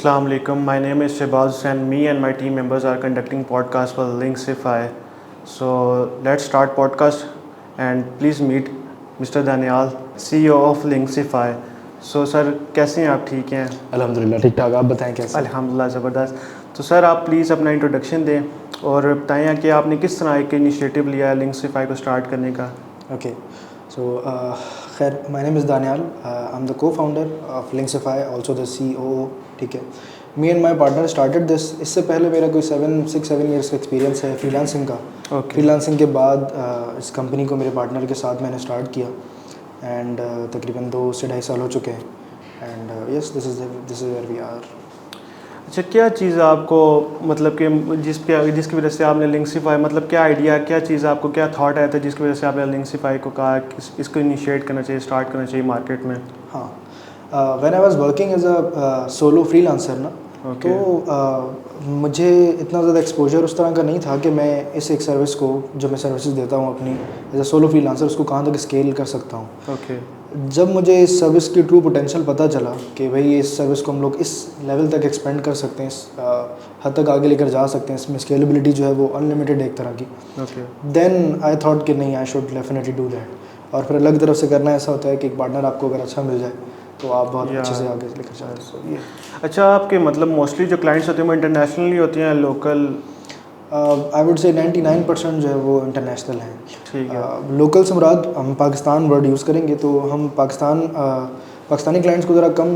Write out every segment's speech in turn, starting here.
Assalamu alaikum. My name is Shehbaz and me and my team members are conducting podcast for Linksify. So let's start podcast and please meet Mr. Danial, CEO of Linksify. So sir, कैसे हैं आप? ठीक हैं? अल्हम्दुलिल्लाह ठीक ठाक। आप बताएं कैसे? अल्हम्दुलिल्लाह ज़बरदस्त। तो सर आप प्लीज़ अपना इंट्रोडक्शन दें और बताएं कि आपने किस तरह एक इनिशिएटिव लिया है Linksify को स्टार्ट करने का। ओके सो खैर, my name is Daniyal, I am the cofounder ऑफ Linksify, आल्सो द सीओओ। ठीक है, me and my partner started this. इससे पहले मेरा कोई 7 इयर्स का एक्सपीरियंस है फ्रीलांसिंग का। फ्रीलांसिंग के बाद इस कंपनी को मेरे पार्टनर के साथ मैंने स्टार्ट किया एंड तकरीबन 2 से 2.5 साल हो चुके हैं and yes, this is where we are. अच्छा, क्या चीज़ आपको मतलब कि जिसकी वजह से आपने Linksify, मतलब क्या आइडिया, क्या चीज़ आपको, क्या थॉट आया था जिसकी वजह से आपने Linksify को कहा कि इसको इनिशिएट करना चाहिए, स्टार्ट करना चाहिए मार्केट में? हाँ, when I was working as a solo freelancer ना, तो मुझे इतना ज़्यादा एक्सपोजर उस तरह का नहीं था कि मैं इस एक सर्विस को, जो मैं सर्विसेज देता हूँ अपनी एज अ सोलो फ्रीलांसर, उसको कहाँ तक स्केल कर सकता हूँ। ओके। जब मुझे इस सर्विस की ट्रू पोटेंशियल पता चला कि भाई इस सर्विस को हम लोग इस लेवल तक एक्सपेंड कर सकते हैं, इस हद तक आगे लेकर जा सकते हैं, इसमें स्केलेबिलिटी जो है वो अनलिमिटेड एक तरह की, ओके। देन आई थॉट कि नहीं, I should definitely do that. और फिर अलग तरफ से करना ऐसा होता है कि एक पार्टनर आपको अगर अच्छा मिल जाए तो आप बहुत अच्छे से आगे लेकर जाते हैं। अच्छा, आपके मतलब मोस्टली जो क्लाइंट्स होते हैं वो इंटरनेशनली होते हैं, लोकल? आई वुड से 99% जो है वो इंटरनेशनल हैं। ठीक है। लोकल से मुराद हम पाकिस्तान वर्ड यूज़ करेंगे तो हम पाकिस्तानी क्लाइंट्स को ज़रा कम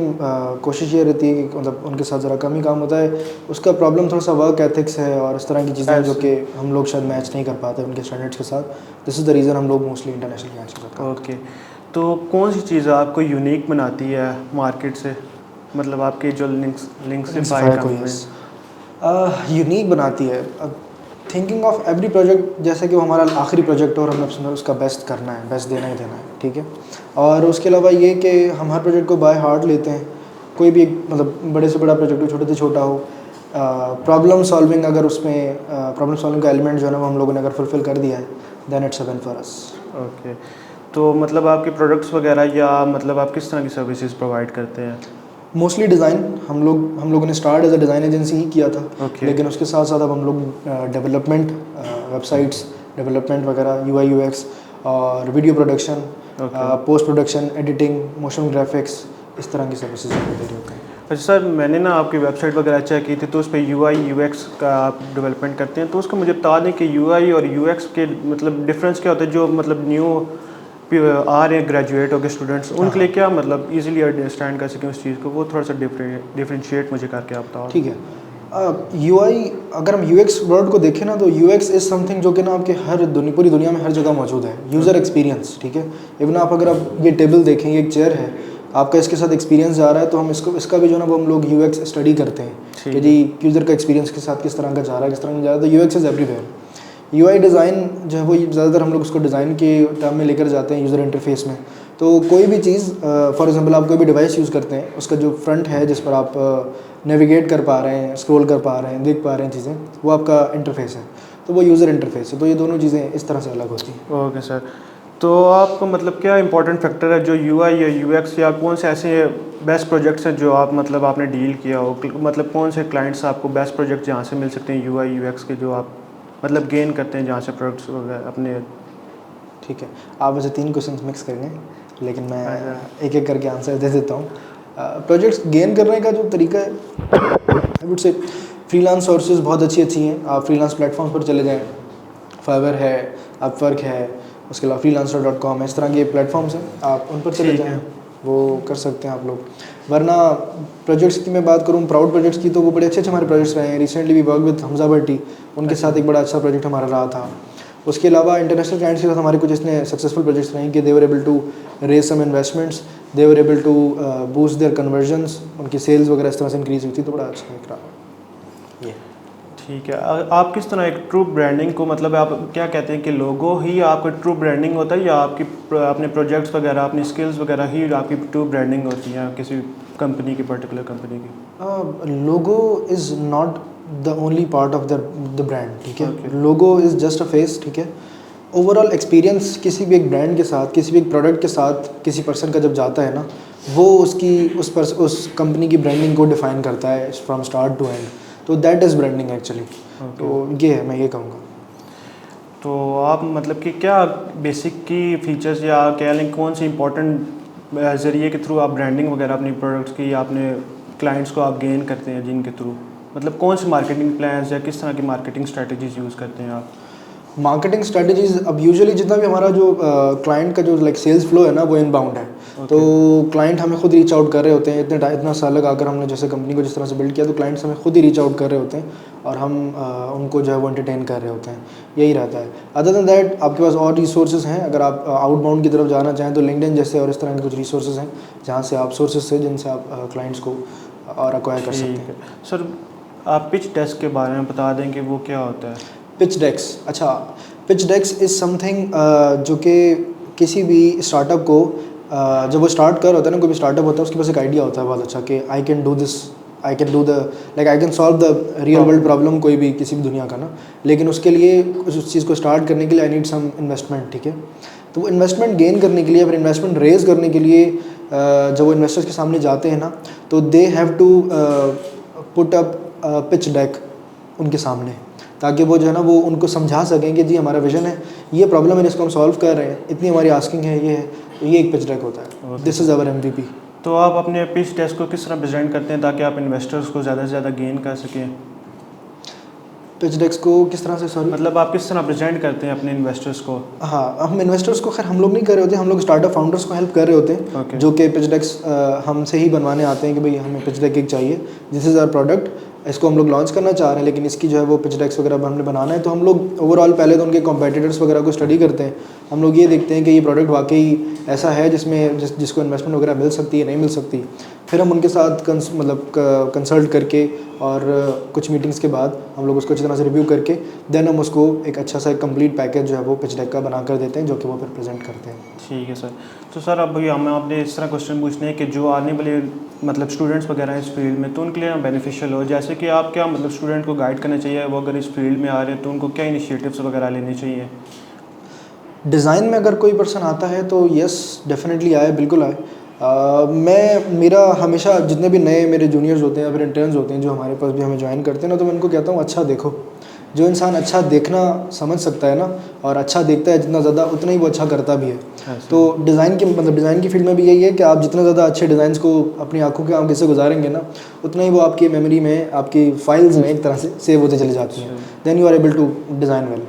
कोशिश ये रहती है कि मतलब उनके साथ ज़रा कम ही काम होता है। उसका प्रॉब्लम थोड़ा सा वर्क एथिक्स है और इस तरह की चीज़ें जो कि हम लोग शायद मैच नहीं कर पाते उनके स्टैंडर्ड्स के साथ। दिस इज़ द रीज़न हम लोग मोस्टली इंटरनेशनल क्लाइंट्स के साथ। ओके, तो कौन सी चीज़ आपको यूनिक बनाती है मार्केट से, मतलब आपके जो Linksify को यूनिक बनाती है थिंकिंग ऑफ एवरी प्रोजेक्ट, जैसे कि वो हमारा आखिरी प्रोजेक्ट हो और हमने उसका बेस्ट करना है, बेस्ट देना ही देना है। ठीक है, और उसके अलावा ये कि हम हर प्रोजेक्ट को बाय हार्ट लेते हैं। कोई भी मतलब बड़े से बड़ा प्रोजेक्ट हो, छोटे से छोटा हो, प्रॉब्लम सॉल्विंग, अगर उसमें प्रॉब्लम सॉल्विंग का एलिमेंट जो है ना वो हम लोगों ने अगर फुलफिल कर दिया है, then it's a win for us. Okay, तो मतलब आपके प्रोडक्ट्स वगैरह या मतलब आप किस तरह की सर्विसेज प्रोवाइड करते हैं? मोस्टली डिज़ाइन, हम लोगों ने start as a design agency ही किया था। लेकिन उसके साथ साथ अब हम लोग डेवलपमेंट, वेबसाइट्स डेवलपमेंट वगैरह, UI UX और video production, post production, editing, motion graphics, इस तरह की सर्विसेज दे रहे होते हैं। अच्छा सर, मैंने ना आपकी वेबसाइट वगैरह चेक की थी तो उस पर UI UX का आप डेवलपमेंट करते हैं, तो उसको मुझे बता दें कि UI और UX के मतलब डिफरेंस क्या होता है? जो मतलब न्यू आ रहे हैं ग्रेजुएट हो गए स्टूडेंट्स, उनके लिए क्या मतलब इजीली अंडरस्टैंड कर सकें उस चीज़ को, वो थोड़ा सा डिफरेंशिएट मुझे करके आप बताओ। ठीक है, UI, अगर हम UX वर्ड को देखें ना तो UX इज़ समथिंग जो कि ना आपके पूरी दुनिया में हर जगह मौजूद है। यूज़र एक्सपीरियंस, ठीक है, इवन आप अगर आप ये टेबल देखें, ये एक चेयर है, आपका इसके साथ एक्सपीरियंस जा रहा है तो हम इसका भी जो ना वो हम लोग UX स्टडी करते हैं कि जी यूज़र का एक्सपीरियंस के साथ किस तरह का जा रहा है, किस तरह का जा रहा है। तो UX is everywhere. UI design जो है वो ज़्यादातर हम लोग उसको डिज़ाइन के टर्म में लेकर जाते हैं यूज़र इंटरफेस में। तो कोई भी चीज़, फॉर एग्जांपल आप कोई भी डिवाइस यूज़ करते हैं, उसका जो फ्रंट है जिस पर आप नेविगेट कर पा रहे हैं, स्क्रॉल कर पा रहे हैं, देख पा रहे हैं चीज़ें, वो आपका इंटरफेस है, तो वो यूज़र इंटरफेस है। तो ये दोनों चीज़ें इस तरह से अलग होती हैं। ओके सर, तो आपको मतलब क्या इंपॉर्टेंट फैक्टर है जो UI या UX, या कौन से ऐसे बेस्ट प्रोजेक्ट्स हैं जो आप मतलब आपने डील किया हो, मतलब कौन से क्लाइंट्स आपको बेस्ट प्रोजेक्ट जहाँ से मिल सकते हैं UI UX के, जो आप मतलब गेन करते हैं जहाँ से प्रोडक्ट्स वगैरह अपने? ठीक है, आप वैसे 3 क्वेश्चन मिक्स करेंगे, लेकिन मैं एक एक करके आंसर दे देता हूँ। प्रोजेक्ट्स गेन करने का जो तरीका है, आई वुड से फ्रीलांस सोर्सेज बहुत अच्छी हैं। आप फ्रीलांस प्लेटफॉर्म पर चले जाएँ, फाइवर है, अपवर्क है, उसके अलावा freelancer.com है, इस तरह के प्लेटफॉर्म्स हैं, आप उन पर चले जाएँ, वो कर सकते हैं आप लोग। वरना प्रोजेक्ट्स की मैं बात करूँ, प्राउड प्रोजेक्ट्स की, तो वो बड़े अच्छे हमारे प्रोजेक्ट्स रहे हैं। Recently we work with Hamza Bhatti, उनके साथ एक बड़ा अच्छा प्रोजेक्ट हमारा रहा था। उसके अलावा इंटरनेशनल क्लाइंट्स के साथ हमारे कुछ इसने सक्सेसफुल प्रोजेक्ट्स रहे कि they were able to raise some investments, they were able to boost their conversions, उनकी सेल्स वगैरह इस तरह से इंक्रीज हुई थी, तो बड़ा अच्छा एक रहा। ये ठीक है, आप किस तरह एक ट्रू ब्रांडिंग को, मतलब आप क्या कहते हैं कि लोगो ही आपका ट्रू ब्रांडिंग होता है, या आपकी अपने प्रोजेक्ट्स वगैरह, अपनी स्किल्स वगैरह ही आपकी ट्रू ब्रांडिंग होती है किसी कंपनी की, पर्टिकुलर कंपनी की? Logo is not the only part of the brand. ठीक है, logo is just a face. ठीक है, ओवरऑल एक्सपीरियंस किसी भी एक ब्रांड के साथ, किसी भी एक प्रोडक्ट के साथ किसी पर्सन का जब जाता है ना, वो उस कंपनी की ब्रांडिंग को डिफाइन करता है फ्रॉम स्टार्ट टू एंड। तो दैट इज़ ब्रांडिंग एक्चुअली। तो ये है, मैं ये कहूँगा। तो आप मतलब कि क्या बेसिक की फीचर्स या कह लें कौन सी इंपॉर्टेंट ज़रिए के थ्रू आप ब्रांडिंग वगैरह अपनी प्रोडक्ट्स की या अपने क्लाइंट्स को आप गेन करते हैं, जिनके थ्रू मतलब कौन सी मार्केटिंग प्लान्स या किस तरह की मार्केटिंग स्ट्रेटजीज यूज़ करते हैं आप? मार्केटिंग स्ट्रेटजीज, अब यूजुअली जितना भी हमारा जो क्लाइंट का जो लाइक सेल्स फ्लो है ना, वो इनबाउंड है। तो क्लाइंट हमें खुद रीच आउट कर रहे होते हैं। इतना साल लगाकर हमने जैसे कंपनी को जिस तरह से बिल्ड किया, तो क्लाइंट्स हमें खुद ही रीच आउट कर रहे होते हैं और हम उनको जो है वो एंटरटेन कर रहे होते हैं। यही रहता है। अदर देन दैट आपके पास और रिसोर्सेज हैं। अगर आप आउटबाउंड की तरफ जाना चाहें तो लिंक्डइन जैसे और इस तरह के कुछ रिसोर्सेज हैं जहाँ से आप सोर्सेज से जिनसे आप क्लाइंट्स को और एक्वायर कर सकते हैं। सर आप पिच डेस्क के बारे में बता दें कि वो क्या होता है? पिच डेक्स, अच्छा, पिच डेक्स इज़ समथिंग जो कि किसी भी स्टार्टअप को जब वो स्टार्ट कर होता है ना, कोई भी स्टार्टअप होता है उसके पास एक आइडिया होता है बहुत अच्छा कि I can do this, I can do the like I can solve the real world problem कोई भी किसी भी दुनिया का ना। लेकिन उसके लिए उस चीज़ को स्टार्ट करने के लिए आई नीड सम इन्वेस्टमेंट, ठीक है। तो वो इन्वेस्टमेंट गेन करने के लिए, फिर इन्वेस्टमेंट रेज करने के लिए जब वो इन्वेस्टर्स के सामने जाते हैं ना, तो they have to put up pitch deck उनके सामने, ताकि वो जो है ना वो उनको समझा सकें कि जी हमारा विजन है, ये प्रॉब्लम है जिसको हम सॉल्व कर रहे हैं, इतनी हमारी आस्किंग है, ये है। ये एक पिच डेक होता है। This is our MVP। तो आप अपने पिच डेस्क को किस तरह प्रेजेंट करते हैं ताकि आप इन्वेस्टर्स को ज़्यादा से ज़्यादा गेन कर सकें? पिच डेक्स को किस तरह से, सॉरी? मतलब आप किस तरह प्रेजेंट करते हैं अपने इन्वेस्टर्स को? हाँ, हम इन्वेस्टर्स को खैर हम लोग नहीं कर रहे होते, हम लोग स्टार्टअप फाउंडर्स को हेल्प कर रहे होते हैं, जो कि पिच डेक्स हमसे ही बनवाने आते हैं कि भाई हमें पिच डेक एक चाहिए, दिस इज़ आवर प्रोडक्ट, इसको हम लोग लॉन्च करना चाह रहे हैं, लेकिन इसकी जो है वो पिच डेक्स वगैरह हमने बनाना है। तो हम लोग ओवरऑल पहले तो उनके कॉम्पिटिटर्स वगैरह को स्टडी करते हैं। हम लोग ये देखते हैं कि ये प्रोडक्ट वाकई ऐसा है जिसको इन्वेस्टमेंट वगैरह मिल सकती है, नहीं मिल सकती। फिर हम उनके साथ कंसल्ट करके और कुछ मीटिंग्स के बाद हम लोग उसको अच्छी तरह से रिव्यू करके देन हम उसको एक अच्छा सा एक कंप्लीट पैकेज जो है वो पिच डेक का बना कर देते हैं, जो कि वो फिर प्रेजेंट करते हैं। ठीक है सर। तो सर अब भैया हमें आपने इस तरह क्वेश्चन पूछने हैं कि जो आने वाले मतलब स्टूडेंट्स वगैरह हैं इस फील्ड में, तो उनके लिए बेनिफिशियल हो, जैसे कि आप क्या मतलब स्टूडेंट को गाइड करना चाहिए, वो अगर इस फील्ड में आ रहे हैं तो उनको क्या इनिशिएटिव्स वगैरह लेने चाहिए? डिज़ाइन में अगर कोई पर्सन आता है तो यस डेफिनेटली आए, बिल्कुल आए। मेरा हमेशा जितने भी नए मेरे जूनियर्स होते हैं या फिर इंटर्न्स होते हैं जो हमारे पास भी हमें ज्वाइन करते हैं ना, तो मैं उनको कहता हूँ अच्छा देखो। जो इंसान अच्छा देखना समझ सकता है ना, और अच्छा देखता है जितना ज़्यादा, उतना ही वो अच्छा करता भी है। तो डिज़ाइन की फील्ड में भी यही है कि आप जितना ज़्यादा अच्छे डिज़ाइंस को अपनी आंखों के आगे से गुजारेंगे ना, उतना ही वो आपकी मेमोरी में, आपकी फाइल्स में एक तरह से सेव होते चली जाती हैं। Then you are able to design well.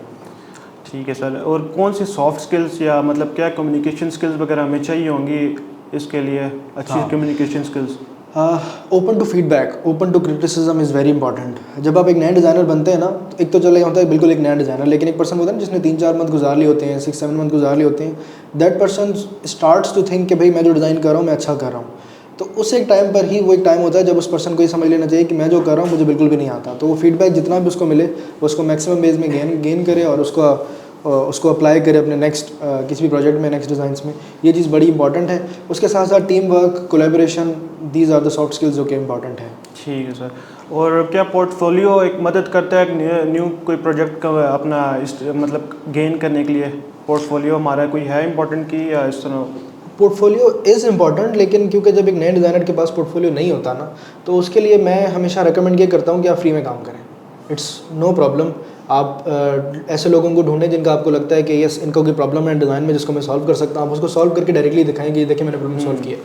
ठीक है सर। और कौन सी सॉफ्ट स्किल्स या मतलब क्या कम्युनिकेशन स्किल्स वगैरह हमें चाहिए होंगी इसके लिए, अच्छी communication skills? Open to feedback, open to criticism is very important. जब आप एक नया डिज़ाइनर बनते हैं ना, तो एक तो चले होता है बिल्कुल एक नया डिज़ाइनर, लेकिन एक पर्सन होता है ना जिसने 3-4 मंथ गुजार लिए होते हैं, 6-7 मंथ गुजार लिए होते हैं, that person starts to think कि भाई मैं जो डिज़ाइन कर रहा हूँ मैं अच्छा कर रहा हूँ। तो उस एक टाइम पर ही वो एक टाइम होता है जब उस पर्सन को ये समझ लेना चाहिए कि मैं जो कर रहा हूँ मुझे बिल्कुल भी नहीं आता। तो वो फीडबैक जितना भी उसको मिले वो उसको मैक्सिमम बेस में गेन करे और उसको अप्लाई करे अपने नेक्स्ट किसी भी प्रोजेक्ट में, नेक्स्ट डिज़ाइंस में। ये चीज़ बड़ी इंपॉर्टेंट है। उसके साथ साथ team work, collaboration, these are the soft skills जो कि इंपॉर्टेंट है। ठीक है सर। और क्या पोर्टफोलियो एक मदद करता है न्यू कोई प्रोजेक्ट का अपना मतलब गेन करने के लिए? पोर्टफोलियो हमारा कोई है इंपॉर्टेंट की या इस तरह? पोर्टफोलियो इज़ इम्पॉर्टेंट, लेकिन क्योंकि जब एक नए डिज़ाइनर के पास पोर्टफोलियो नहीं होता ना, तो उसके लिए मैं हमेशा रेकमेंड ये करता हूँ कि आप फ्री में काम करें। It's no problem. आप ऐसे लोगों को ढूंढें जिनका आपको लगता है कि यस इनको कोई प्रॉब्लम है डिज़ाइन में जिसको मैं सॉल्व कर सकता हूँ, आप उसको सॉल्व करके डायरेक्टली दिखाएं कि देखिए मैंने प्रॉब्लम सॉल्व किया।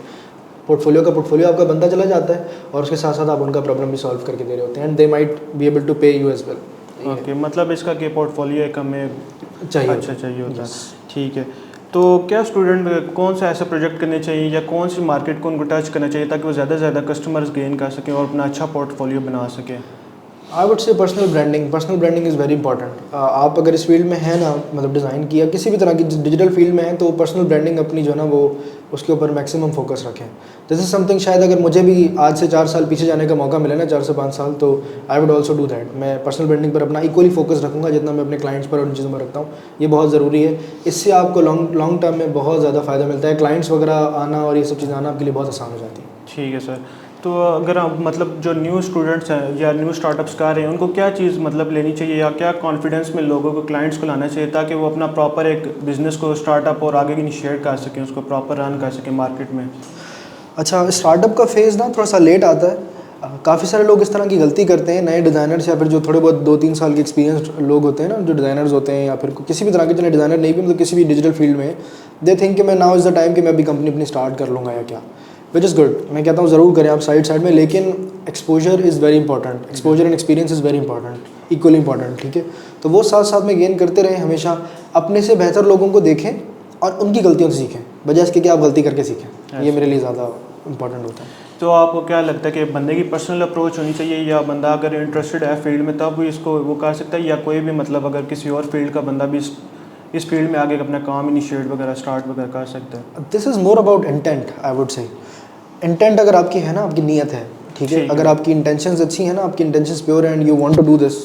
पोर्टफोलियो आपका बनता चला जाता है और उसके साथ साथ आप उनका प्रॉब्लम भी सॉल्व करके दे रहे होते हैं, and they might be able to pay you as well. Okay, मतलब इसका कि पोर्टफोलियो एक हमें चाहिए, अच्छा चाहिए होता है। ठीक है। तो क्या स्टूडेंट कौन सा ऐसा प्रोजेक्ट करने चाहिए या कौन सी मार्केट को उनको टच करना चाहिए ताकि वो ज़्यादा से ज़्यादा कस्टमर्स गेन कर सकें और अपना अच्छा पोर्टफोलियो बना सकें? आई वुड से personal branding is very important. आप अगर इस फील्ड में है ना, मतलब डिज़ाइन की या किसी भी तरह की डिजिटल फील्ड में है, तो पर्सनल ब्रांडिंग अपनी जो है ना वो उसके ऊपर मैक्सिमम फोकस रखें। दिस इज़ समथिंग, शायद अगर मुझे भी आज से 4 साल पीछे जाने का मौका मिले ना, 4 से 5 साल, तो I would also do that. मैं पर्सनल ब्रांडिंग पर अपना इक्वली फोकस रखूँगा जितना मैं अपने क्लाइंट्स पर और उन चीज़ों में रखता हूँ। ये बहुत ज़रूरी है। इससे आपको लॉन्ग टर्म में बहुत ज़्यादा फ़ायदा मिलता है। क्लाइंट्स वगैरह आना और ये सब चीज़ें आना आपके लिए बहुत आसान हो जाती है। ठीक है सर। तो अगर आप मतलब जो न्यू स्टूडेंट्स हैं या न्यू स्टार्टअप्स कर रहे हैं उनको क्या चीज़ मतलब लेनी चाहिए या क्या कॉन्फिडेंस में लोगों को, क्लाइंट्स को लाना चाहिए ताकि वो अपना प्रॉपर एक बिज़नेस को स्टार्टअप और आगे इनिशिएट कर सकें, उसको प्रॉपर रन कर सकें मार्केट में? अच्छा, स्टार्टअप का फेज़ ना थोड़ा सा लेट आता है। काफ़ी सारे लोग इस तरह की गलती करते हैं, नए डिज़ाइनर्स या फिर जो थोड़े बहुत 2-3 साल के एक्सपीरियंस लोग होते हैं ना, जो डिज़ाइनर्स होते हैं या फिर किसी भी तरह के, चले डिज़ाइनर नहीं भी, मतलब किसी भी डिजिटल फील्ड में, दे थिंक कि मैं नाउ इज़ द टाइम कि मैं अभी कंपनी अपनी स्टार्ट कर लूँगा या क्या, विच इज़ गुड। मैं कहता हूँ ज़रूर करें आप साइड में, लेकिन exposure is very important, exposure and experience is very important, equally important, ठीक है। तो वो साथ साथ में गेन करते रहें, हमेशा अपने से बेहतर लोगों को देखें और उनकी गलतियों से सीखें, बजाय इसके कि आप गलती करके सीखें। ये मेरे लिए ज़्यादा इंपॉर्टेंट होता है। तो आपको क्या लगता है कि बंदे की पर्सनल अप्रोच होनी चाहिए, या बंदा अगर इंटरेस्टेड है फील्ड में तब भी इसको वो कर सकता है, या कोई भी मतलब अगर किसी और फील्ड का बंदा भी इस फील्ड में आगे अपना काम इनिशिएट वगैरह स्टार्ट वगैरह कर सकता है? This is more about intent, I would से। इंटेंट अगर आपकी है ना, आपकी नीयत है, ठीक है, अगर आपकी इंटेंशंस अच्छी है ना, आपकी intentions pure and you want to do this,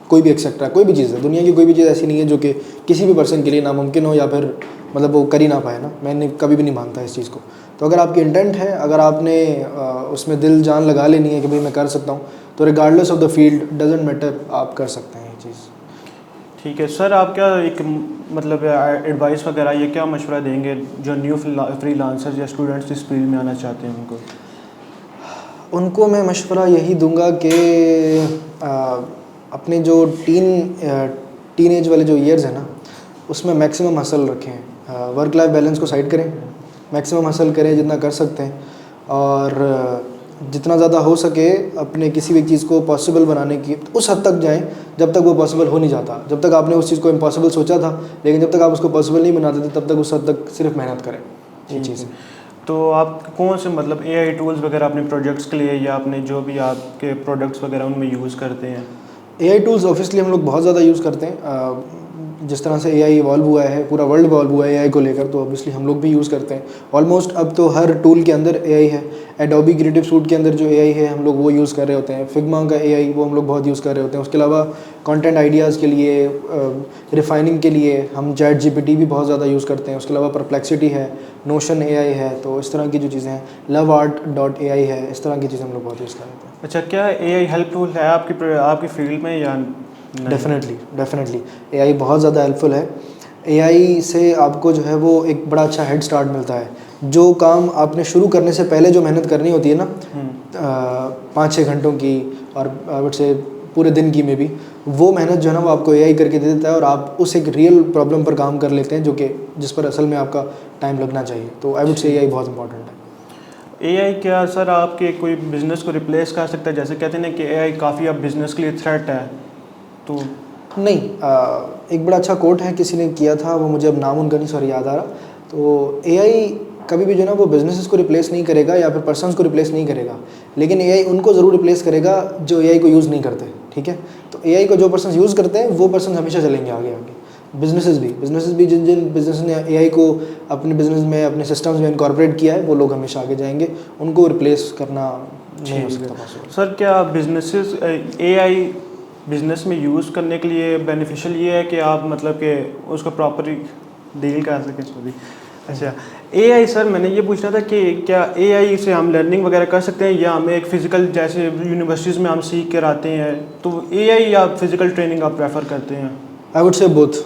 कोई भी एक्सेट्रा, कोई भी चीज़ है, दुनिया की कोई भी चीज़ ऐसी नहीं है जो कि किसी भी पर्सन के लिए नामुमकिन हो या फिर मतलब वो कर ही ना पाए ना, मैंने कभी भी नहीं मानता इस चीज़ को। तो अगर आपकी इंटेंट है, अगर आपने उसमें दिल जान लगा लेनी है कि भाई मैं कर सकता हूँ, तो regardless of the field, doesn't matter, आप कर सकते हैं ये चीज़। ठीक है सर, आप क्या एक मतलब एडवाइस वगैरह ये क्या मशवरा देंगे जो न्यू फ्रीलांसर्स या स्टूडेंट्स इस फील्ड में आना चाहते हैं उनको? उनको मैं मशवरा यही दूंगा कि अपने जो टीन एज वाले जो ईयर्स हैं ना, उसमें मैक्सिमम हसल रखें, वर्क लाइफ बैलेंस को साइड करें, मैक्सिमम हसल करें जितना कर सकते हैं, और जितना ज़्यादा हो सके अपने किसी भी चीज़ को पॉसिबल बनाने की उस हद तक जाएं जब तक वो पॉसिबल हो नहीं जाता। जब तक आपने उस चीज़ को इम्पॉसिबल सोचा था, लेकिन जब तक आप उसको पॉसिबल नहीं बनाते थे, तब तक उस हद तक सिर्फ मेहनत करें, ये चीज़। तो आप कौन से मतलब एआई टूल्स वगैरह अपने प्रोजेक्ट्स के लिए या अपने जो भी आपके प्रोडक्ट्स वगैरह उनमें यूज़ करते हैं? एआई टूल्स ऑब्वियसली हम लोग बहुत ज़्यादा यूज़ करते हैं। जिस तरह से एआई इवॉल्व हुआ है, पूरा वर्ल्ड इवॉल्व हुआ है एआई को लेकर, तो ऑब्वियसली हम लोग भी यूज़ करते हैं। ऑलमोस्ट अब तो हर टूल के अंदर एआई है। एडोबी क्रिएटिव सूट के अंदर जो एआई है, हम लोग वो यूज़ कर रहे होते हैं। फिग्मा का एआई वो हम लोग बहुत यूज़ कर रहे होते हैं। उसके अलावा कंटेंट आइडियाज़ के लिए, रिफाइनिंग के लिए हम चैट जीपीटी भी बहुत ज़्यादा यूज़ करते हैं। उसके अलावा परप्लेक्सिटी है, नोशन एआई है, तो इस तरह की जो चीज़ें हैं, loveart.ai है, इस तरह की चीज़ें हम लोग बहुत यूज़ कर रहे हैं। अच्छा, क्या एआई हेल्पफुल है आपकी फील्ड में या नहीं? डेफिनेटली एआई बहुत ज़्यादा हेल्पफुल है। एआई से आपको जो है वो एक बड़ा अच्छा हेड स्टार्ट मिलता है। जो काम आपने शुरू करने से पहले जो मेहनत करनी होती है ना, 5-6 घंटों की और आई वुड से पूरे दिन की में भी, वो मेहनत जो है ना वो आपको एआई करके दे देता है, और आप उस एक रियल प्रॉब्लम पर काम कर लेते हैं जो कि जिस पर असल में आपका टाइम लगना चाहिए। तो आई वुड से एआई बहुत इंपॉर्टेंट है। एआई क्या सर आपके कोई बिजनेस को रिप्लेस कर सकता है? जैसे कहते हैं ना कि एआई काफ़ी अब बिजनेस के लिए थ्रेट है, तो नहीं, एक बड़ा अच्छा कोट है किसी ने किया था, वो मुझे अब नाम उनका नहीं सॉरी याद आ रहा। तो एआई कभी भी जो है ना वो बिजनेसेस को रिप्लेस नहीं करेगा या फिर पर्सन्स को रिप्लेस नहीं करेगा, लेकिन एआई उनको ज़रूर रिप्लेस करेगा जो एआई को यूज़ नहीं करते, ठीक है। तो एआई को जो पर्सन यूज़ करते हैं वो पर्सन हमेशा चलेंगे आगे आगे। बिजनेसेस भी जिन जिन बिजनेस ने एआई को अपने बिजनेस में, अपने सिस्टम्स में इनकॉर्पोरेट किया है, वो लोग हमेशा आगे जाएंगे। उनको रिप्लेस करना नहीं हो सकता पॉसिबल। सर क्या बिजनेसेस एआई बिजनेस में यूज़ करने के लिए बेनिफिशियल ये है कि आप मतलब कि उसको प्रॉपरली डील कर सकें? सॉरी, अच्छा एआई सर मैंने ये पूछना था कि क्या एआई से हम लर्निंग वगैरह कर सकते हैं, या हमें एक फ़िज़िकल जैसे यूनिवर्सिटीज़ में हम सीख कर आते हैं, तो एआई या फिज़िकल ट्रेनिंग आप प्रेफर करते हैं? आई वुड से बोथ।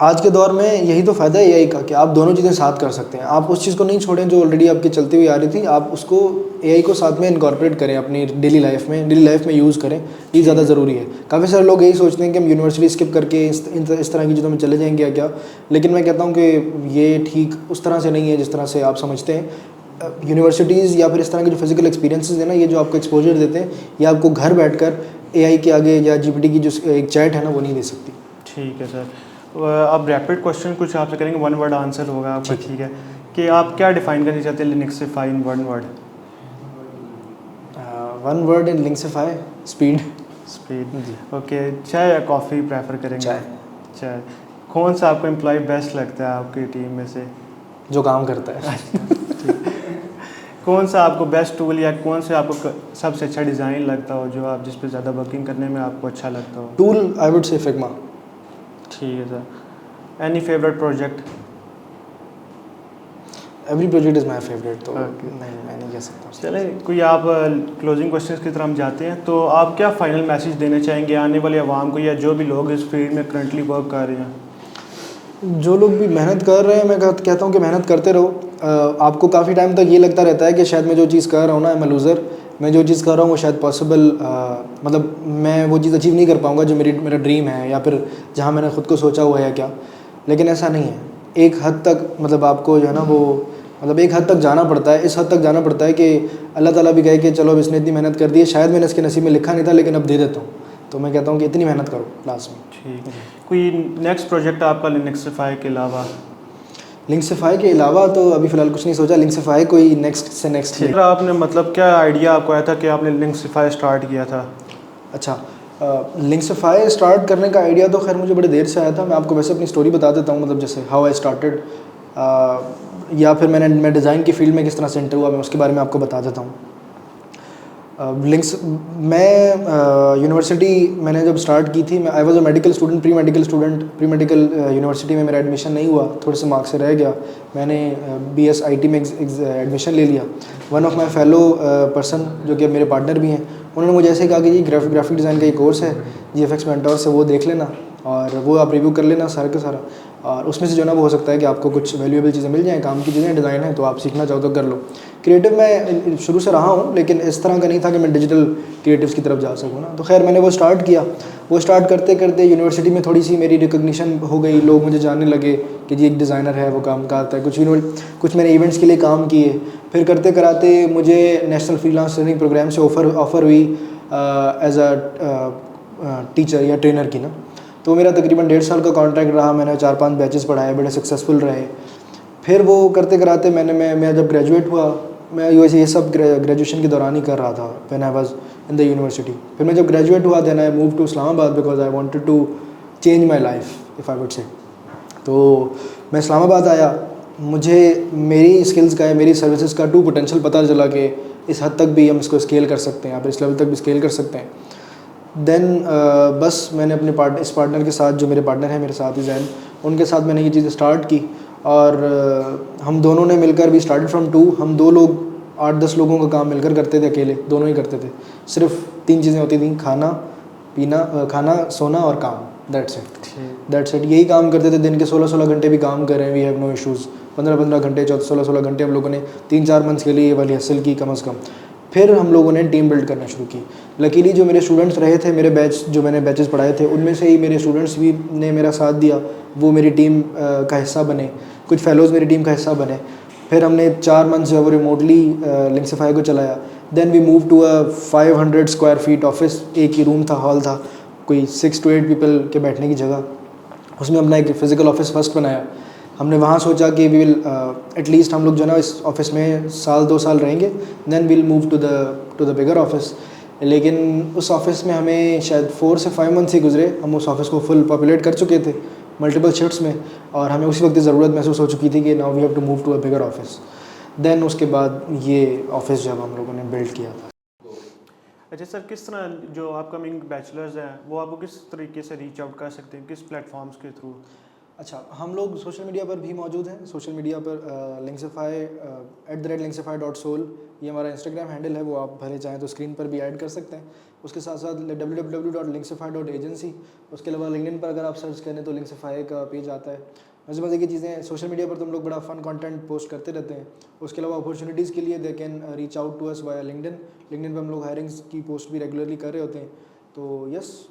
आज के दौर में यही तो फ़ायदा है एआई का कि आप दोनों चीज़ें साथ कर सकते हैं। आप उस चीज़ को नहीं छोड़ें जो ऑलरेडी आपकी चलती हुई आ रही थी, आप उसको एआई को साथ में इनकॉर्पोरेट करें अपनी डेली लाइफ में यूज़ करें। ये ज़्यादा ज़रूरी है। काफ़ी सारे लोग यही सोचते हैं कि हम यूनिवर्सिटी स्किप करके इस तरह की चीज़ों में चले जाएंगे या क्या, लेकिन मैं कहता हूँ कि ये ठीक उस तरह से नहीं है जिस तरह से आप समझते हैं। यूनिवर्सिटीज़ या फिर इस तरह के जो फिजिकल एक्सपीरियंसेस हैं ना, ये जो आपको एक्सपोजर देते हैं, ये आपको घर बैठकर एआई के आगे या जीपीटी की जो एक चैट है ना, वो नहीं दे सकती। ठीक है सर, अब रैपिड क्वेश्चन कुछ आपसे करेंगे, 1 वर्ड आंसर होगा आपका, ठीक है। कि आप क्या डिफाइन करना चाहते हैं लिनक्सिफाई इन 1 वर्ड? 1 वर्ड इन लिनक्सिफाई, स्पीड। ओके, चाय या कॉफ़ी प्रेफर करेंगे? चाय। कौन सा आपको एम्प्लॉय बेस्ट लगता है आपकी टीम में से? जो काम करता है। कौन सा आपको बेस्ट टूल या कौन से आपको सबसे अच्छा डिज़ाइन लगता हो जो आप जिस पे ज़्यादा वर्किंग करने में आपको अच्छा लगता हो? टूल आई वुड से फिग्मा। ठीक है sir. Any favourite project? Every project is my favourite, तो नहीं मैं नहीं कह सकता। चले कोई आप क्लोजिंग क्वेश्चंस की तरफ हम जाते हैं, तो आप क्या फाइनल मैसेज देना चाहेंगे आने वाले आवाम को या जो भी लोग इस फील्ड में करंटली वर्क कर रहे हैं? जो लोग भी मेहनत कर रहे हैं, मैं कहता हूँ कि मेहनत करते रहो। आपको काफ़ी टाइम तक ये लगता रहता है कि शायद मैं जो चीज़ कर रहा हूँ ना, मैं लूज़र, मैं जो चीज़ कर रहा हूँ वो शायद पॉसिबल, मतलब मैं वो चीज़ अचीव नहीं कर पाऊँगा जो मेरा ड्रीम है, या फिर जहाँ मैंने ख़ुद को सोचा हुआ है या क्या। लेकिन ऐसा नहीं है। एक हद तक मतलब आपको जो है ना वो, मतलब एक हद तक जाना पड़ता है, इस हद तक जाना पड़ता है कि अल्लाह ताला भी कहे कि चलो अब इसने इतनी मेहनत कर दी है, शायद मैंने इसके नसीब में लिखा नहीं था लेकिन अब दे देता हूँ। तो मैं कहता हूँ कि इतनी मेहनत करो लास्ट में। ठीक है। कोई नेक्स्ट प्रोजेक्ट आपका लिनक्सिफाई के अलावा? लिंक्सिफाई के अलावा तो अभी फ़िलहाल कुछ नहीं सोचा। लिंक्सिफाई कोई नेक्स्ट से नेक्स्ट। ठीक है। आपने मतलब क्या आइडिया आपको आया था कि आपने लिनक्सिफाई स्टार्ट किया था? अच्छा, लिंक्सिफाई स्टार्ट करने का आइडिया तो खैर मुझे बड़े देर से आया था। मैं आपको वैसे अपनी स्टोरी बता देता हूँ, मतलब जैसे हाउ आई स्टार्टेड, या फिर मैं डिज़ाइन की फील्ड में किस तरह से एंटर हुआ, मैं उसके बारे में आपको बता देता हूँ। मैं यूनिवर्सिटी मैंने जब स्टार्ट की थी, मैं I was a medical student, pre medical student. Pre medical university में मेरा एडमिशन नहीं हुआ, थोड़े से मार्क्स से रह गया। मैंने BS IT में एडमिशन ले लिया। One of my fellow person जो कि मेरे पार्टनर भी हैं, उन्होंने मुझे ऐसे कहा कि जी ग्राफिक डिज़ाइन का एक कोर्स है GFX मेंटोर से, वो देख लेना और वो आप रिव्यू कर लेना सारा का सारा, और उसमें से जो ना वो हो सकता है कि आपको कुछ वैल्यूएबल चीज़ें मिल जाएँ, काम की चीज़ें, डिज़ाइन है तो आप सीखना चाहो तो कर लो। क्रिएटिव मैं शुरू से रहा हूँ, लेकिन इस तरह का नहीं था कि मैं डिजिटल क्रिएटिव्स की तरफ जा सकूँ ना। तो खैर मैंने वो स्टार्ट किया। वो स्टार्ट करते करते यूनिवर्सिटी में थोड़ी सी मेरी रिकॉग्निशन हो गई, लोग मुझे जानने लगे कि जी एक डिज़ाइनर है, वो काम करता है। कुछ मैंने इवेंट्स के लिए काम किए। फिर करते कराते मुझे नेशनल फ्रीलांस ट्रेनिंग प्रोग्राम से ऑफ़र हुई एज अ टीचर या ट्रेनर की ना। तो मेरा तकरीबन 1.5 साल का कॉन्ट्रैक्ट रहा। मैंने 4-5 बैचेस पढ़ाए, बड़े सक्सेसफुल रहे। फिर वो करते कराते मैं जब ग्रेजुएट हुआ, मैं ये सब ग्रेजुएशन के दौरान ही कर रहा था when I was in the university. फिर मैं जब ग्रेजुएट हुआ then I move to Islamabad because I wanted to change my life if I would say. तो मैं इस्लामाबाद आया। मुझे मेरी स्किल्स का, मेरी सर्विसेज का ट्रू पोटेंशियल पता चला कि इस हद तक भी हम इसको स्केल कर सकते हैं, या फिर इस लेवल तक भी स्केल कर सकते हैं। देन बस मैंने अपने इस पार्टनर के साथ, जो मेरे पार्टनर हैं मेरे साथ ही जैन, उनके साथ मैंने ये चीज़ें स्टार्ट की। और हम दोनों ने मिलकर भी स्टार्टेड फ्रॉम 2। हम 2 लोग 8-10 लोगों का काम मिलकर करते थे, अकेले दोनों ही करते थे। सिर्फ 3 चीज़ें होती थी, खाना, सोना और काम। That's it. यही काम करते थे। दिन के 16-16 घंटे भी काम कर रहे हैं, वी हैव नो इश्यूज़। 15-15 घंटे, 16-16 घंटे हम लोगों ने 3-4 मंथ्स के लिए ये वाली हसल की कम अज़ कम। फिर हम लोगों ने टीम बिल्ड करना शुरू की। लकीली जो मेरे स्टूडेंट्स रहे थे, मेरे बैच जो मैंने बैचेस पढ़ाए थे, उनमें से ही मेरे स्टूडेंट्स भी ने मेरा साथ दिया, वो मेरी टीम का हिस्सा बने। कुछ फेलोज़ मेरी टीम का हिस्सा बने। फिर हमने 4 मंथ्स जो है वो रिमोटली लिंक्सिफाई को चलाया। Then we move to a 500 square feet office. एक ही रूम था, हॉल था, कोई 6 to 8 पीपल के बैठने की जगह। उसमें अपना एक फ़िज़िकल ऑफिस फर्स्ट बनाया। हमने वहाँ सोचा कि वी विल एटलीस्ट हम लोग जो है ना इस ऑफिस में 1-2 साल रहेंगे, then we'll move to the bigger office. लेकिन उस ऑफिस में हमें शायद 4 से 5 मंथ्स ही गुजरे, हम उस ऑफिस को फुल पॉपुलेट कर चुके थे मल्टीपल शिफ्ट्स में, और हमें उसी वक्त ज़रूरत महसूस हो चुकी थी कि now we have to move to a bigger office. Then उसके बाद ये ऑफिस जब हम लोगों ने बिल्ड किया था। अच्छा सर, किस तरह जो अपकमिंग बैचलर्स हैं वो आपको किस तरीके से रीच आउट कर सकते हैं, किस प्लेटफॉर्म्स के थ्रू? अच्छा, हम लोग सोशल मीडिया पर भी मौजूद हैं। सोशल मीडिया पर लिंक्सिफाई @linkify.soul ये हमारा इंस्टाग्राम हैंडल है, वो आप भले चाहें तो स्क्रीन पर भी ऐड कर सकते हैं। उसके साथ साथ www.linkify.agency। उसके अलावा लिंक्डइन पर अगर आप सर्च करें तो लिंक्सिफाई का पेज आता है। मज़े की चीज़ें सोशल मीडिया पर तो हम लोग बड़ा फ़न कंटेंट पोस्ट करते रहते हैं। उसके अलावा अपॉर्चुनिटीज़ के लिए they can reach out to us via LinkedIn पर हम लोग हायरिंग्स की पोस्ट भी रेगुलरली कर रहे होते हैं। तो yes,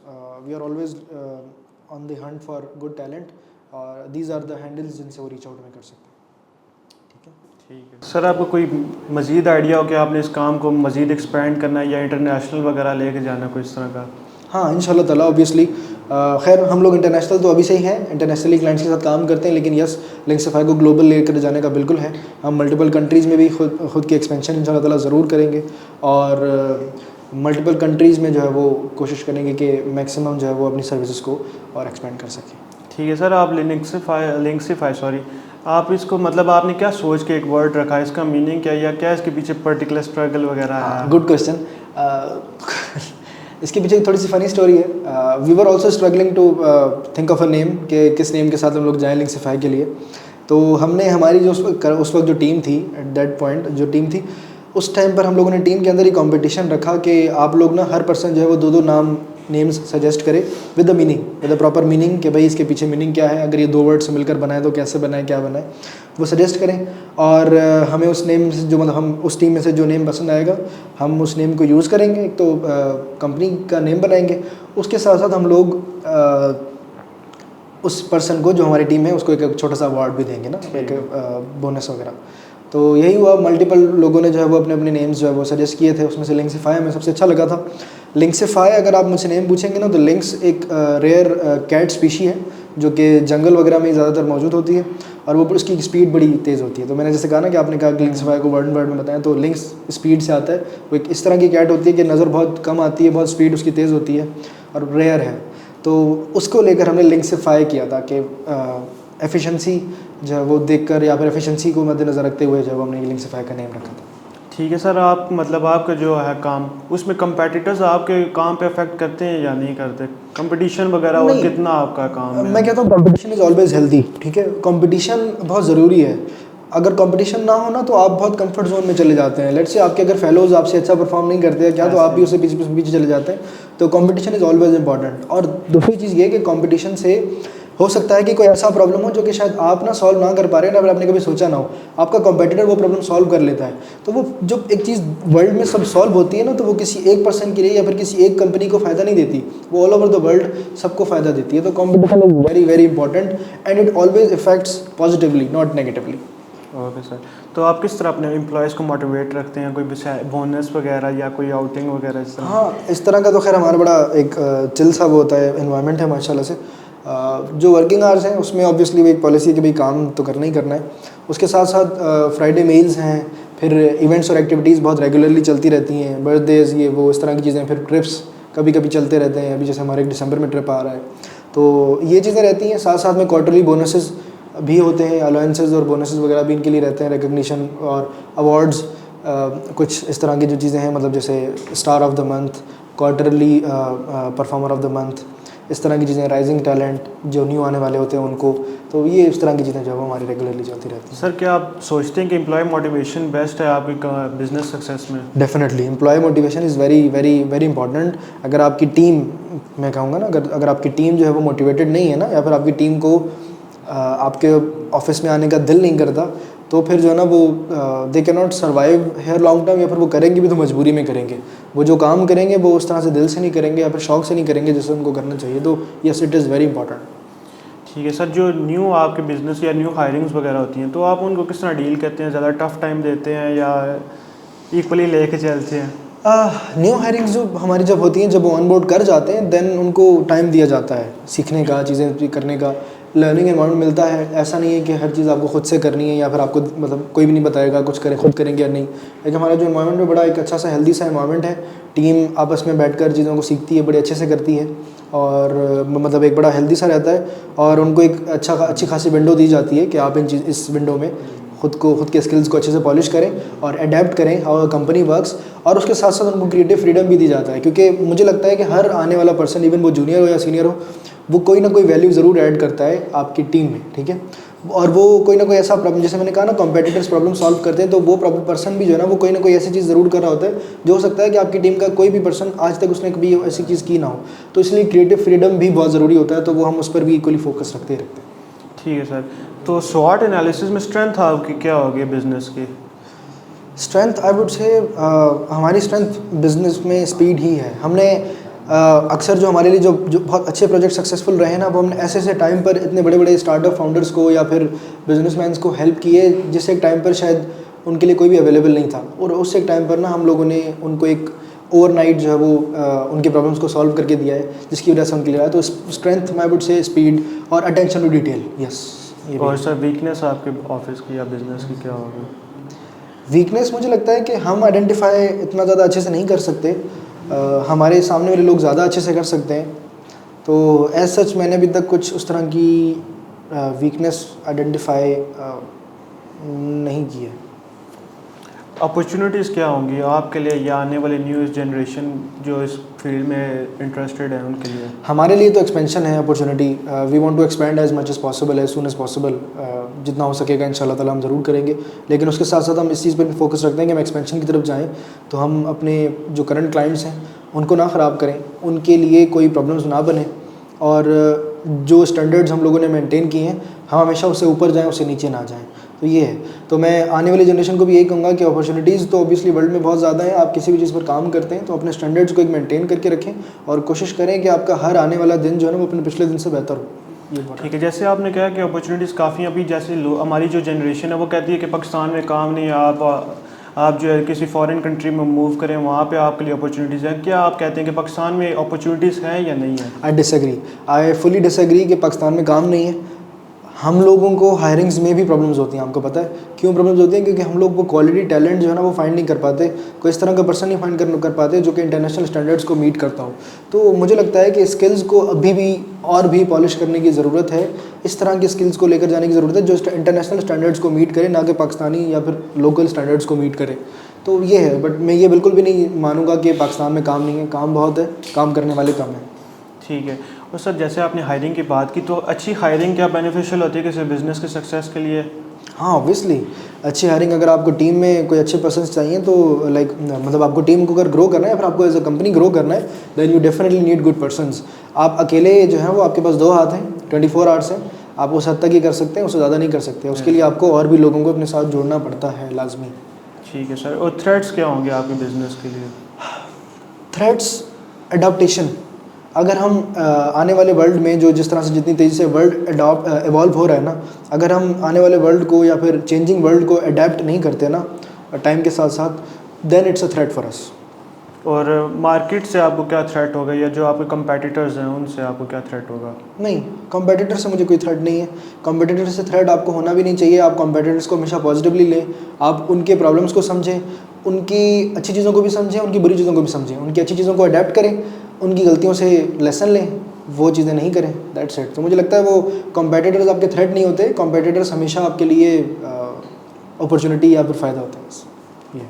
we are always on the hunt for good talent, और दीज आर द हैंडल्स जिनसे वो रीच आउट में कर सकते हैं। ठीक है सर, आपको कोई मज़ीद आइडिया हो कि आपने इस काम को मज़ीद एक्सपेंड करना है या इंटरनेशनल वगैरह लेके जाना, कोई इस तरह का? हाँ, इंशाल्लाह ताला ऑब्वियसली। खैर हम लोग इंटरनेशनल तो अभी से ही हैं, इंटरनेशनली क्लाइंट्स के साथ काम करते हैं, लेकिन यस, लिंक्सिफाई को ग्लोबल लेकर जाने का बिल्कुल है। हम मल्टीपल कंट्रीज़ में भी खुद की एक्सपेंशन इंशाल्लाह ताला ज़रूर करेंगे, और मल्टीपल कंट्रीज़ में जो है वो कोशिश करेंगे कि मैक्सिमम जो है वो अपनी सर्विसेज को और एक्सपेंड कर सकें। ठीक है सर, आप लिंक्सिफाई आप इसको मतलब आपने क्या सोच के एक वर्ड रखा है, इसका मीनिंग क्या है, या क्या इसके पीछे पर्टिकुलर स्ट्रगल वगैरह है? Good question. इसके पीछे थोड़ी सी फ़नी स्टोरी है। We were also struggling to think of a name, कि किस नेम के साथ हम लोग जाएँ लिंक्सिफाई के लिए। तो हमने हमारी जो उस वक्त जो टीम थी, एट दैट पॉइंट जो टीम थी, उस टाइम पर हम लोगों ने टीम के अंदर ही कंपटीशन रखा कि आप लोग ना हर पर्सन जो है वो 2-2 नाम नेम्स सजेस्ट करे with the meaning, with the proper meaning कि भाई इसके पीछे मीनिंग क्या है, अगर ये 2 वर्ड से मिलकर बनाए तो कैसे बनाए, क्या बनाए, वो सजेस्ट करें। और हमें उस नेम से जो मतलब हम उस टीम में से जो नेम पसंद आएगा हम उस नेम को यूज़ करेंगे। एक तो कंपनी का नेम बनाएंगे, उसके साथ साथ हम लोग उस पर्सन को जो हमारी टीम है उसको एक छोटा सा अवार्ड भी देंगे ना, एक बोनस वगैरह। तो यही हुआ, मल्टीपल लोगों ने जो है वो अपने अपने नेम्स जो है वो सजेस्ट किए थे, उसमें से लिंक्सिफाई हमें सबसे अच्छा लगा था। लिंक्सिफाई अगर आप मुझसे नेम पूछेंगे ना तो लिंक्स एक रेयर कैट स्पीशी है जो कि जंगल वगैरह में ज़्यादातर मौजूद होती है और वो उसकी स्पीड बड़ी तेज़ होती है। तो मैंने जैसे कहा ना कि आपने कहा कि लिंक्सिफाई को वर्ड में बताएं, तो लिंक्स स्पीड से आता है। वो एक इस तरह की कैट होती है कि नज़र बहुत कम आती है, बहुत स्पीड उसकी तेज़ होती है और रेयर है। तो उसको लेकर हमने लिंक्सिफाई किया था कि एफिशिएंसी जो है वो देखकर या फिर एफिशिएंसी को मद्देनज़र रखते हुए जो है हमने लिंक्सिफाई का नेम रखा था। ठीक है सर, आप मतलब आपका जो है काम उसमें कंपेटिटर्स आपके काम पे अफेक्ट करते हैं या नहीं करते, कंपटीशन वगैरह, और कितना आपका काम है? मैं कहता हूँ कंपटीशन इज़ ऑलवेज हेल्दी, ठीक है। कंपटीशन बहुत ज़रूरी है। अगर कंपटीशन ना हो ना तो आप बहुत कंफर्ट जोन में चले जाते हैं। लेट्स से आपके अगर फेलोज आपसे अच्छा परफॉर्म नहीं करते हैं क्या, तो आप भी उससे पीछे चले जाते हैं। तो कंपटीशन इज़ ऑलवेज इंपॉर्टेंट। और दूसरी चीज़ ये कि कंपटीशन से हो सकता है कि कोई ऐसा प्रॉब्लम हो जो कि शायद आप ना सॉल्व ना कर पा रहे हैं, ना फिर आपने कभी सोचा ना हो, आपका कंपेटिटर वो प्रॉब्लम सॉल्व कर लेता है। तो वो जो एक चीज़ वर्ल्ड में सब सॉल्व होती है ना, तो वो किसी एक पर्सन के लिए या फिर किसी एक कंपनी को फ़ायदा नहीं देती, वो ऑल ओवर द वर्ल्ड सबको फ़ायदा देती है। तो competition is very very important and it always effects positively not negatively. Okay sir, तो आप किस तरह अपने एम्प्लॉयज़ को मोटिवेट रखते हैं, कोई बोनस वगैरह या कोई आउटिंग वगैरह इस तरह? हाँ, इस तरह का तो खैर हमारा बड़ा एक चिल सा वो होता है, इन्वायरमेंट है माशाल्लाह से। जो वर्किंग आवर्स हैं उसमें ऑब्वियसली वो एक पॉलिसी है कि भाई काम तो करना ही करना है। उसके साथ साथ फ्राइडे मेल्स हैं, फिर इवेंट्स और एक्टिविटीज़ बहुत रेगुलरली चलती रहती हैं, बर्थडेज़ ये वो इस तरह की चीज़ें, फिर ट्रिप्स कभी कभी चलते रहते हैं। अभी जैसे हमारे दिसंबर में ट्रिप आ रहा है, तो ये चीज़ें रहती हैं। साथ साथ में क्वार्टरली बोनसेस भी होते हैं, अलाउंसेस और बोनसेस वगैरह भी इनके लिए रहते हैं, रिकग्निशन और अवार्ड्स, कुछ इस तरह की जो चीज़ें हैं, मतलब जैसे star of the month, quarterly performer of the month, इस तरह की चीज़ें, राइजिंग टैलेंट जो न्यू आने वाले होते हैं उनको। तो ये इस तरह की चीज़ें जो है हमारी रेगुलरली चलती रहती हैं। सर, क्या आप सोचते हैं कि एम्प्लॉय मोटिवेशन बेस्ट है आपकी बिजनेस सक्सेस में? Definitely employ motivation is very very very important. अगर आपकी टीम, मैं कहूँगा ना, अगर आपकी टीम जो है वो मोटिवेटेड नहीं है ना, या फिर आपकी टीम को आपके ऑफिस में आने का दिल नहीं करता, तो फिर जो है ना वो they can not survive here long term, या फिर वो करेंगे भी तो मजबूरी में करेंगे। वो जो काम करेंगे वो उस तरह से दिल से नहीं करेंगे या फिर शौक से नहीं करेंगे जैसे उनको करना चाहिए। तो yes, it is very important. ठीक है सर, जो न्यू आपके बिजनेस या न्यू हायरिंग्स वगैरह होती हैं, तो आप उनको किस तरह डील करते हैं? ज़्यादा टफ टाइम देते हैं या इक्वली लेके चलते हैं? न्यू हायरिंग्स जो हमारी जब होती हैं, जब वो ऑन बोर्ड कर जाते हैं, देन उनको टाइम दिया जाता है सीखने का, चीज़ें करने का, लर्निंग एनवायरनमेंट मिलता है। ऐसा नहीं है कि हर चीज़ आपको खुद से करनी है या फिर आपको मतलब कोई भी नहीं बताएगा, कुछ करें खुद करेंगे या नहीं। लेकिन हमारा जो एनवायरनमेंट है बड़ा एक अच्छा सा हेल्दी सा एनवायरनमेंट है। टीम आपस में बैठकर चीज़ों को सीखती है, बड़े अच्छे से करती है और मतलब एक बड़ा हेल्दी सा रहता है। और उनको एक अच्छी खासी विंडो दी जाती है कि आप इस विंडो में खुद के स्किल्स को अच्छे से पॉलिश करें और अडेप्ट करें हाउ कंपनी वर्क्स। और उसके साथ साथ उनको क्रिएटिव फ्रीडम भी दी जाता है, क्योंकि मुझे लगता है कि हर आने वाला पर्सन, इवन वो जूनियर हो या सीनियर हो, वो कोई ना कोई वैल्यू ज़रूर ऐड करता है आपकी टीम में, ठीक है। और वो कोई ना कोई ऐसा प्रॉब्लम, जैसे मैंने कहा ना, कॉम्पिटिटर्स प्रॉब्लम सॉल्व करते हैं, तो वो पर्सन भी जो है ना वो कोई ना कोई ऐसी चीज़ ज़रूर कर रहा होता है जो हो सकता है कि आपकी टीम का कोई भी पर्सन आज तक उसने कभी ऐसी चीज़ की ना हो। तो इसलिए क्रिएटिव फ्रीडम भी बहुत ज़रूरी होता है, तो वो हम उस पर भी इक्वली फोकस रखते हैं। ठीक है सर, तो स्वॉट एनालिसिस में स्ट्रेंथ आपकी क्या होगी बिजनेस की? स्ट्रेंथ आई वुड से हमारी स्ट्रेंथ बिजनेस में स्पीड ही है। हमने अक्सर जो हमारे लिए जो बहुत अच्छे प्रोजेक्ट सक्सेसफुल रहे ना, वो हमने ऐसे टाइम पर इतने बड़े बड़े स्टार्टअप फाउंडर्स को या फिर बिजनेसमैन्स को हेल्प किए जिस एक टाइम पर शायद उनके लिए कोई भी अवेलेबल नहीं था। और उस एक टाइम पर ना हम लोगों ने उनको एक ओवरनाइट जो है वो उनके प्रॉब्लम्स को सॉल्व करके दिया है, जिसकी वजह से उनके लिए आया। तो स्ट्रेंथ आई वुड से स्पीड और अटेंशन टू डिटेल। यस। और सर, वीकनेस आपके ऑफिस की या बिजनेस की क्या होगी? वीकनेस मुझे लगता है कि हम आइडेंटिफाई इतना ज़्यादा अच्छे से नहीं कर सकते, हमारे सामने वाले लोग ज़्यादा अच्छे से कर सकते हैं। तो एज सच मैंने अभी तक कुछ उस तरह की वीकनेस आइडेंटिफाई नहीं की है। अपॉर्चुनिटीज़ क्या होंगी आपके लिए या आने वाले न्यू जनरेशन जो इस फील्ड में इंटरेस्टेड है उनके लिए? हमारे लिए तो एक्सपेंशन है opportunity. We want to expand as much as possible, as soon as possible. जितना हो सकेगा इंशाल्लाह ताला हम ज़रूर करेंगे, लेकिन उसके साथ साथ हम इस चीज़ पर भी फोकस रखते हैं कि हम एक्सपेंशन की तरफ जाएँ तो हम अपने जो करंट क्लाइंट्स हैं उनको ना ख़राब करें, उनके लिए कोई प्रॉब्लम्स ना बने, और जो स्टैंडर्ड्स हम लोगों ने मेंटेन किए हैं हम हमेशा उससे ऊपर जाएं, उससे नीचे ना जाएं। तो ये है। तो मैं आने वाली जनरेशन को भी यही कहूँगा कि अपॉर्चुनिटीज़ तो ऑब्वियसली वर्ल्ड में बहुत ज़्यादा है। आप किसी भी चीज़ पर काम करते हैं तो अपने स्टैंडर्ड्स को एक मेंटेन करके रखें और कोशिश करें कि आपका हर आने वाला दिन जो है ना वो अपने पिछले दिन से बेहतर हो। ठीक है, जैसे आपने कहा कि अपॉर्चुनिटीज़ काफ़ी अभी जैसे हमारी जो जनरेशन है वो कहती है कि पाकिस्तान में काम नहीं है, आप जो है किसी फॉरेन कंट्री में मूव करें, वहाँ पे आपके लिए अपॉर्चुनिटीज़ हैं। क्या आप कहते हैं कि पाकिस्तान में अपॉर्चुनिटीज़ हैं या नहीं है? आई फुली डिसएग्री कि पाकिस्तान में काम नहीं है। हम लोगों को हायरिंग्स में भी प्रॉब्लम्स होती हैं। आपको पता है क्यों प्रॉब्लम्स होती हैं? क्योंकि हम लोग वो क्वालिटी टैलेंट जो है ना वो फाइंड नहीं कर पाते, कोई इस तरह का पर्सन नहीं फाइंड कर पाते जो कि इंटरनेशनल स्टैंडर्ड्स को मीट करता हो। तो मुझे लगता है कि स्किल्स को अभी भी और भी पॉलिश करने की ज़रूरत है। इस तरह की स्किल्स को लेकर जाने की ज़रूरत है जो इंटरनेशनल स्टैंडर्ड्स को मीट करे, ना कि पाकिस्तानी या फिर लोकल स्टैंडर्ड्स को मीट करे। तो ये है। बट मैं ये बिल्कुल भी नहीं मानूंगा कि पाकिस्तान में काम नहीं है। काम बहुत है, काम करने वाले कम हैं। ठीक है। और सर जैसे आपने हायरिंग की बात की, तो अच्छी हायरिंग क्या बेनिफिशियल होती है किसी बिज़नेस के सक्सेस के लिए? हाँ ऑब्वियसली अच्छी हायरिंग, अगर आपको टीम में कोई अच्छे पर्सन्स चाहिए तो लाइक मतलब आपको टीम को अगर ग्रो करना है या फिर आपको एज अ कंपनी ग्रो करना है then you definitely need good persons. आप अकेले जो है वो आपके पास 2 हाथ हैं, 24 आवर्स हैं, आप उस हद तक ही कर सकते हैं, उससे ज़्यादा नहीं कर सकते। उसके लिए आपको और भी लोगों को अपने साथ जोड़ना पड़ता है लाजमी। ठीक है सर। और थ्रेट्स क्या होंगे आपके बिज़नेस के लिए? Threats adaptation. अगर हम आने वाले वर्ल्ड में जो जिस तरह से जितनी तेज़ी से वर्ल्ड इवॉल्व हो रहा है ना, अगर हम आने वाले वर्ल्ड को या फिर चेंजिंग वर्ल्ड को अडेप्ट नहीं करते ना टाइम के साथ साथ, then it's a threat for us. और मार्केट से आपको क्या थ्रेट होगा, या जो आपके कंपेटिटर्स हैं उनसे आपको क्या थ्रेट होगा? नहीं, कंपेटिटर से मुझे कोई थ्रेट नहीं है। कंपेटिटर से थ्रेट आपको होना भी नहीं चाहिए। आप कंपेटिटर्स को हमेशा पॉजिटिवली लें, आप उनके प्रॉब्लम्स को समझें, उनकी अच्छी चीज़ों को भी समझें, उनकी बुरी चीज़ों को भी समझें, उनकी अच्छी चीज़ों को अडेप्ट करें, उनकी गलतियों से लेसन लें, वो चीज़ें नहीं करें। That's it. तो मुझे लगता है वो कंपेटिटर्स आपके थ्रेट नहीं होते, कंपेटिटर्स हमेशा आपके लिए अपॉर्चुनिटी या फिर फ़ायदा होता है बस। ये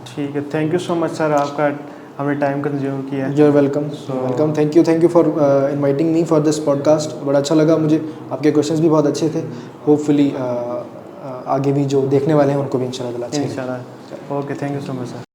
ठीक है, thank you so much sir, आपका हमने टाइम कंज्यूम किया है। You are welcome. Welcome. Thank you for inviting me for this podcast. बड़ा अच्छा लगा मुझे, आपके क्वेश्चंस भी बहुत अच्छे थे। होपफुली आगे भी जो देखने वाले हैं उनको भी इंशाल्लाह अच्छे। इंशाल्लाह। Okay, thank you so much sir.